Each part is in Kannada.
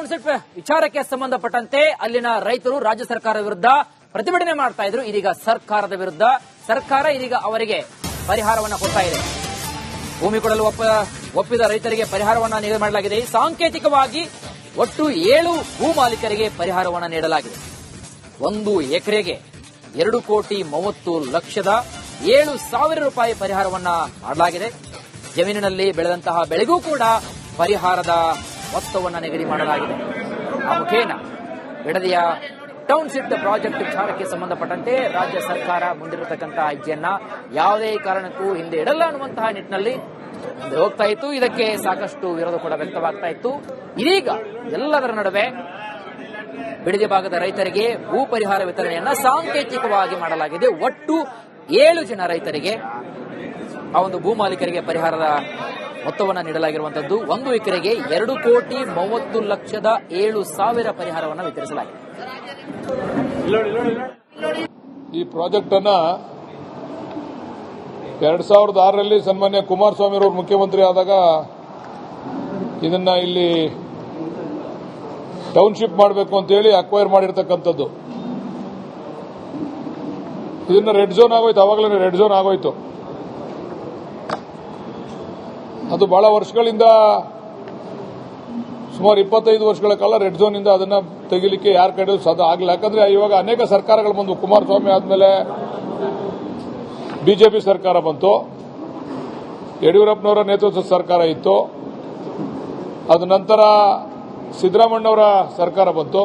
ಟೌನ್ಶಿಪ್ ವಿಚಾರಕ್ಕೆ ಸಂಬಂಧಪಟ್ಟಂತೆ ಅಲ್ಲಿನ ರೈತರು ರಾಜ್ಯ ಸರ್ಕಾರ ವಿರುದ್ಧ ಪ್ರತಿಭಟನೆ ಮಾಡ್ತಾ ಇದ್ರು. ಇದೀಗ ಸರ್ಕಾರದ ವಿರುದ್ಧ ಸರ್ಕಾರ ಇದೀಗ ಅವರಿಗೆ ಪರಿಹಾರವನ್ನ ಕೊಡ್ತಾ ಇದೆ. ಭೂಮಿ ಕೊಡಲು ಒಪ್ಪಿದ ರೈತರಿಗೆ ಪರಿಹಾರವನ್ನ ನಿಗದಿ ಮಾಡಲಾಗಿದೆ. ಸಾಂಕೇತಿಕವಾಗಿ ಒಟ್ಟು 7 ಭೂ ಮಾಲೀಕರಿಗೆ ಪರಿಹಾರವನ್ನ ನೀಡಲಾಗಿದೆ. 1 ಎಕರೆಗೆ 2,30,07,000 ರೂಪಾಯಿ ಪರಿಹಾರವನ್ನ ಮಾಡಲಾಗಿದೆ. ಜಮೀನಿನಲ್ಲಿ ಬೆಳೆದಂತಹ ಬೆಳೆಗೂ ಕೂಡ ಪರಿಹಾರದ ಮೊತ್ತವನ್ನು ನಿಗದಿ ಮಾಡಲಾಗಿದೆ. ಆ ಮುಖೇನ ಬಿಡದಿಯ ಟೌನ್ಶಿಪ್ ಪ್ರಾಜೆಕ್ಟ್ ವಿಚಾರಕ್ಕೆ ಸಂಬಂಧಪಟ್ಟಂತೆ ರಾಜ್ಯ ಸರ್ಕಾರ ಮುಂದಿರತಕ್ಕಂತಹ ಹೆಜ್ಜೆಯನ್ನ ಯಾವುದೇ ಕಾರಣಕ್ಕೂ ಹಿಂದೆ ಇಡಲ್ಲ ಅನ್ನುವಂತಹ ನಿಟ್ಟಿನಲ್ಲಿ ಮುಂದೆ ಹೋಗ್ತಾ ಇತ್ತು. ಇದಕ್ಕೆ ಸಾಕಷ್ಟು ವಿರೋಧ ಕೂಡ ವ್ಯಕ್ತವಾಗ್ತಾ ಇತ್ತು. ಇದೀಗ ಎಲ್ಲದರ ನಡುವೆ ಬಿಡದಿ ಭಾಗದ ರೈತರಿಗೆ ಭೂ ಪರಿಹಾರ ವಿತರಣೆಯನ್ನ ಸಾಂಕೇತಿಕವಾಗಿ ಮಾಡಲಾಗಿದೆ. ಒಟ್ಟು 7 ಜನ ರೈತರಿಗೆ ಆ ಒಂದು ಭೂ ಮಾಲೀಕರಿಗೆ ಪರಿಹಾರದ ಮೊತ್ತವನ್ನು ನೀಡಲಾಗಿರುವಂತದ್ದು. 1 ಎಕರೆಗೆ 2,30,07,000 ಪರಿಹಾರವನ್ನು ವಿತರಿಸಲಾಗಿದೆ. ಈ ಪ್ರಾಜೆಕ್ಟ್ ಅನ್ನ 2006ರಲ್ಲಿ ಸನ್ಮಾನ್ಯ ಕುಮಾರಸ್ವಾಮಿ ಅವರು ಮುಖ್ಯಮಂತ್ರಿ ಆದಾಗ ಇದನ್ನ ಇಲ್ಲಿ ಟೌನ್ಶಿಪ್ ಮಾಡಬೇಕು ಅಂತ ಹೇಳಿ ಅಕ್ವೈರ್ ಮಾಡಿರ್ತಕ್ಕಂಥದ್ದು. ಇದನ್ನ ರೆಡ್ ಝೋನ್ ಆಗೋಯ್ತು. ಅವಾಗಲೇ ರೆಡ್ ಝೋನ್ ಆಗೋಯ್ತು. ಅದು ಬಹಳ ವರ್ಷಗಳಿಂದ ಸುಮಾರು 25 ವರ್ಷಗಳ ಕಾಲ ರೆಡ್ ಝೋನ್ ಇಂದ ಅದನ್ನ ತೆಗಿಲಿಕ್ಕೆ ಯಾರ ಕಡೆ ಸಾಧ್ಯ ಆಗಲಿಲ್ಲ. ಯಾಕಂದ್ರೆ ಇವಾಗ ಅನೇಕ ಸರ್ಕಾರಗಳು ಬಂದು, ಕುಮಾರಸ್ವಾಮಿ ಆದ್ಮೇಲೆ ಬಿಜೆಪಿ ಸರ್ಕಾರ ಬಂತು, ಯಡಿಯೂರಪ್ಪನವರ ನೇತೃತ್ವದ ಸರ್ಕಾರ ಇತ್ತು, ಅದ ನಂತರ ಸಿದ್ದರಾಮಣ್ಣವರ ಸರ್ಕಾರ ಬಂತು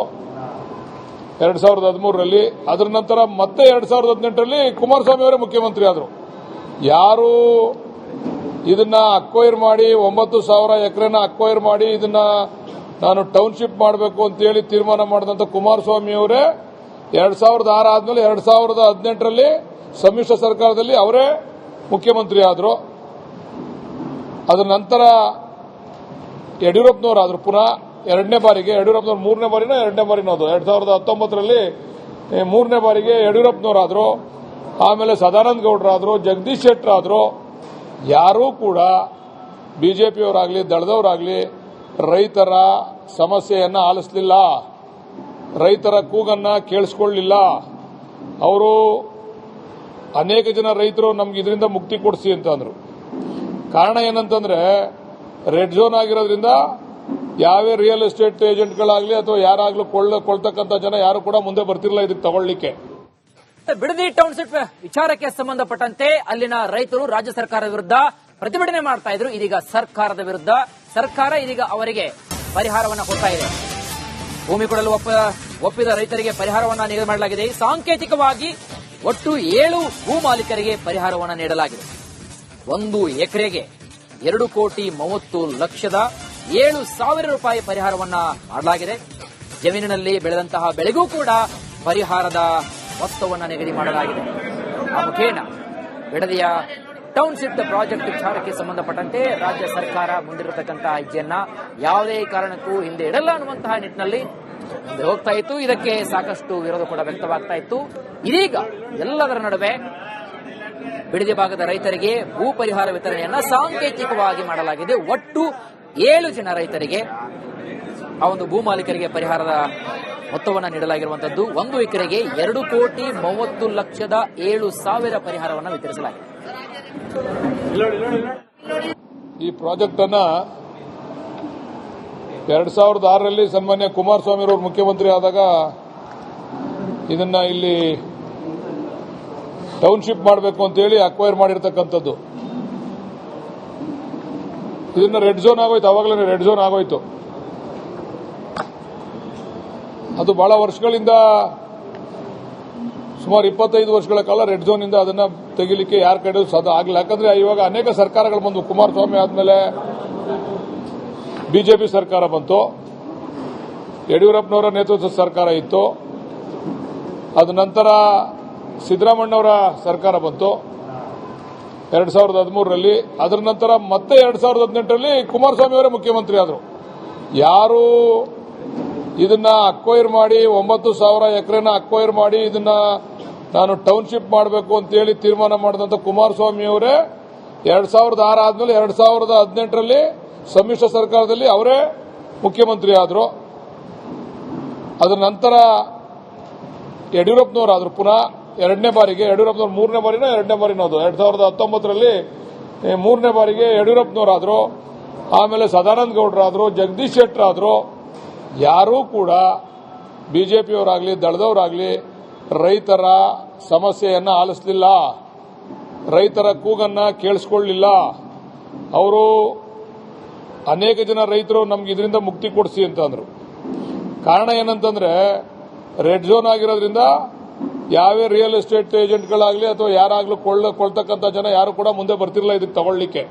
2013ರಲ್ಲಿ. ಅದರ ನಂತರ ಮತ್ತೆ 2018ರಲ್ಲಿ ಕುಮಾರಸ್ವಾಮಿ ಅವರೇ ಮುಖ್ಯಮಂತ್ರಿ ಆದರು. ಯಾರು ಇದನ್ನ ಅಕ್ವೈರ್ ಮಾಡಿ 9,000 ಎಕರೆನ ಅಕ್ವೈರ್ ಮಾಡಿ ಇದನ್ನ ನಾನು ಟೌನ್ಶಿಪ್ ಮಾಡಬೇಕು ಅಂತ ಹೇಳಿ ತೀರ್ಮಾನ ಮಾಡಿದಂತ ಕುಮಾರಸ್ವಾಮಿ ಅವರೇ 2006 ಆದ್ಮೇಲೆ 2018ರಲ್ಲಿ ಸಮ್ಮಿಶ್ರ ಸರ್ಕಾರದಲ್ಲಿ ಅವರೇ ಮುಖ್ಯಮಂತ್ರಿ ಆದರು. ಅದರ ನಂತರ ಯಡಿಯೂರಪ್ಪನವರು ಆದ್ರು ಪುನಃ 2ನೇ ಬಾರಿಗೆ. ಯಡಿಯೂರಪ್ಪನವರು 3ನೇ ಬಾರಿನ 2ನೇ ಬಾರಿನೋ ಅದು 2019ರಲ್ಲಿ 3ನೇ ಬಾರಿಗೆ ಯಡಿಯೂರಪ್ಪನವರಾದ್ರು. ಆಮೇಲೆ ಸದಾನಂದ ಗೌಡರಾದ್ರು, ಜಗದೀಶ್ ಶೆಟ್ಟರ್ ಆದ್ರು. ಯಾರೂ ಕೂಡ ಬಿಜೆಪಿಯವರಾಗಲಿ ದಳದವರಾಗಲಿ ರೈತರ ಸಮಸ್ಯೆಯನ್ನ ಆಲಿಸಲಿಲ್ಲ, ರೈತರ ಕೂಗನ್ನ ಕೇಳಿಸ್ಕೊಳ್ಳಲಿಲ್ಲ. ಅವರು ಅನೇಕ ಜನ ರೈತರು ನಮ್ಗೆ ಇದರಿಂದ ಮುಕ್ತಿ ಕೊಡಿಸಿ ಅಂತ ಅಂದ್ರು. ಕಾರಣ ಏನಂತಂದ್ರೆ ರೆಡ್ ಝೋನ್ ಆಗಿರೋದ್ರಿಂದ ಯಾವೇ ರಿಯಲ್ ಎಸ್ಟೇಟ್ ಏಜೆಂಟ್ಗಳಾಗಲಿ ಅಥವಾ ಯಾರಾಗ್ಲೂ ಕೊಳ್ತಕ್ಕಂಥ ಜನ ಯಾರು ಕೂಡ ಮುಂದೆ ಬರ್ತಿರಲಿಲ್ಲ ಇದಕ್ಕೆ ತಗೊಳ್ಳಿಕ್ಕೆ. ಬಿಡದಿ ಟೌನ್ಶಿಪ್ ವಿಚಾರಕ್ಕೆ ಸಂಬಂಧಪಟ್ಟಂತೆ ಅಲ್ಲಿನ ರೈತರು ರಾಜ್ಯ ಸರ್ಕಾರದ ವಿರುದ್ಧ ಪ್ರತಿಭಟನೆ ಮಾಡ್ತಾ ಇದ್ರು. ಇದೀಗ ಸರ್ಕಾರದ ವಿರುದ್ಧ ಸರ್ಕಾರ ಇದೀಗ ಅವರಿಗೆ ಪರಿಹಾರವನ್ನ ಕೊಡ್ತಾ ಇದೆ. ಭೂಮಿ ಕೊಡಲು ಒಪ್ಪಿದ ರೈತರಿಗೆ ಪರಿಹಾರವನ್ನ ನಿಗದಿ ಮಾಡಲಾಗಿದೆ. ಸಾಂಕೇತಿಕವಾಗಿ ಒಟ್ಟು 7 ಭೂ ಮಾಲೀಕರಿಗೆ ಪರಿಹಾರವನ್ನ ನೀಡಲಾಗಿದೆ. 1 ಎಕರೆಗೆ 2,30,07,000 ರೂಪಾಯಿ ಪರಿಹಾರವನ್ನ ಮಾಡಲಾಗಿದೆ. ಜಮೀನಿನಲ್ಲಿ ಬೆಳೆದಂತಹ ಬೆಳೆಗೂ ಕೂಡ ಪರಿಹಾರದ ಮೊತ್ತವನ್ನು ನಿಗದಿ ಮಾಡಲಾಗಿದೆ. ಆ ಮುಖೇನ ಬಿಡದಿಯ ಟೌನ್ಶಿಪ್ ಪ್ರಾಜೆಕ್ಟ್ ವಿಚಾರಕ್ಕೆ ಸಂಬಂಧಪಟ್ಟಂತೆ ರಾಜ್ಯ ಸರ್ಕಾರ ಮುಂದಿರತಕ್ಕಂತಹ ಹೆಜ್ಜೆಯನ್ನ ಯಾವುದೇ ಕಾರಣಕ್ಕೂ ಹಿಂದೆ ಇಡಲ್ಲ ಅನ್ನುವಂತಹ ನಿಟ್ಟಿನಲ್ಲಿ ಮುಂದೆ ಹೋಗ್ತಾ ಇತ್ತು. ಇದಕ್ಕೆ ಸಾಕಷ್ಟು ವಿರೋಧ ಕೂಡ ವ್ಯಕ್ತವಾಗ್ತಾ ಇತ್ತು. ಇದೀಗ ಎಲ್ಲದರ ನಡುವೆ ಬಿಡದಿ ಭಾಗದ ರೈತರಿಗೆ ಭೂ ಪರಿಹಾರ ವಿತರಣೆಯನ್ನ ಸಾಂಕೇತಿಕವಾಗಿ ಮಾಡಲಾಗಿದೆ. ಒಟ್ಟು 7 ಜನ ರೈತರಿಗೆ ಆ ಒಂದು ಭೂ ಮಾಲೀಕರಿಗೆ ಪರಿಹಾರದ ಮೊತ್ತವನ್ನು ನೀಡಲಾಗಿರುವಂತದ್ದು. 1 ಎಕರೆಗೆ 2,30,07,000 ಪರಿಹಾರವನ್ನು ವಿತರಿಸಲಾಗಿದೆ. ಈ ಪ್ರಾಜೆಕ್ಟ್ ಅನ್ನ 2006ರಲ್ಲಿ ಸನ್ಮಾನ್ಯ ಕುಮಾರಸ್ವಾಮಿ ಅವರು ಮುಖ್ಯಮಂತ್ರಿ ಆದಾಗ ಇದನ್ನ ಇಲ್ಲಿ ಟೌನ್ಶಿಪ್ ಮಾಡಬೇಕು ಅಂತ ಹೇಳಿ ಅಕ್ವೈರ್ ಮಾಡಿರ್ತಕ್ಕಂಥದ್ದು. ಇದನ್ನ ರೆಡ್ ಝೋನ್ ಆಗೋಯ್ತು. ಅವಾಗಲೇ ರೆಡ್ ಝೋನ್ ಆಗೋಯ್ತು. ಅದು ಬಹಳ ವರ್ಷಗಳಿಂದ ಸುಮಾರು 25 ವರ್ಷಗಳ ಕಾಲ ರೆಡ್ ಝೋನ್ ಇಂದ ಅದನ್ನ ತೆಗಿಲಿಕ್ಕೆ ಯಾರ ಕಡೆ ಸಾಧ್ಯ ಆಗಲಿಲ್ಲ. ಯಾಕಂದ್ರೆ ಇವಾಗ ಅನೇಕ ಸರ್ಕಾರಗಳು ಬಂದು, ಕುಮಾರಸ್ವಾಮಿ ಆದ್ಮೇಲೆ ಬಿಜೆಪಿ ಸರ್ಕಾರ ಬಂತು, ಯಡಿಯೂರಪ್ಪನವರ ನೇತೃತ್ವದ ಸರ್ಕಾರ ಇತ್ತು, ಅದ ನಂತರ ಸಿದ್ದರಾಮಣ್ಣವರ ಸರ್ಕಾರ ಬಂತು 2013ರಲ್ಲಿ. ಅದರ ನಂತರ ಮತ್ತೆ 2018ರಲ್ಲಿ ಕುಮಾರಸ್ವಾಮಿ ಅವರೇ ಮುಖ್ಯಮಂತ್ರಿ ಆದರು. ಯಾರು ಇದನ್ನ ಅಕ್ವೈರ್ ಮಾಡಿ 9,000 ಎಕರೆನ ಅಕ್ವೈರ್ ಮಾಡಿ ಇದನ್ನ ನಾನು ಟೌನ್ಶಿಪ್ ಮಾಡಬೇಕು ಅಂತ ಹೇಳಿ ತೀರ್ಮಾನ ಮಾಡಿದಂತ ಕುಮಾರಸ್ವಾಮಿ ಅವರೇ 2006 ಆದ್ಮೇಲೆ 2018ರಲ್ಲಿ ಸಮ್ಮಿಶ್ರ ಸರ್ಕಾರದಲ್ಲಿ ಅವರೇ ಮುಖ್ಯಮಂತ್ರಿ ಆದರು. ಅದರ ನಂತರ ಯಡಿಯೂರಪ್ಪನವರಾದ್ರು ಪುನಃ ಎರಡನೇ ಬಾರಿಗೆ ಯಡಿಯೂರಪ್ಪನವ್ರು ಮೂರನೇ ಬಾರಿನ ಎರಡನೇ ಬಾರಿನೋ ಅದು 2019ರಲ್ಲಿ ಮೂರನೇ ಬಾರಿಗೆ ಯಡಿಯೂರಪ್ಪನವರಾದ್ರು, ಆಮೇಲೆ ಸದಾನಂದ ಗೌಡರಾದ್ರು, ಜಗದೀಶ್ ಶೆಟ್ಟರ್ ಆದ್ರು. ಯಾರೂ ಕೂಡ ಬಿಜೆಪಿಯವರಾಗಲಿ ದಳದವರಾಗಲಿ ರೈತರ ಸಮಸ್ಯೆಯನ್ನ ಆಲಿಸಲಿಲ್ಲ, ರೈತರ ಕೂಗನ್ನ ಕೇಳಿಸ್ಕೊಳ್ಳಲಿಲ್ಲ. ಅವರು ಅನೇಕ ಜನ ರೈತರು ನಮ್ಗೆ ಇದರಿಂದ ಮುಕ್ತಿ ಕೊಡಿಸಿ ಅಂತಂದ್ರು. ಕಾರಣ ಏನಂತಂದ್ರೆ ರೆಡ್ ಝೋನ್ ಆಗಿರೋದ್ರಿಂದ ಯಾವೇ ರಿಯಲ್ ಎಸ್ಟೇಟ್ ಏಜೆಂಟ್ಗಳಾಗಲಿ ಅಥವಾ ಯಾರಾಗಲೂ ಕೊಳ್ತಕ್ಕಂಥ ಜನ ಯಾರು ಕೂಡ ಮುಂದೆ ಬರ್ತಿರಲಿಲ್ಲ ಇದಕ್ಕೆ ತಗೊಳ್ಳಿಕ್ಕೆ.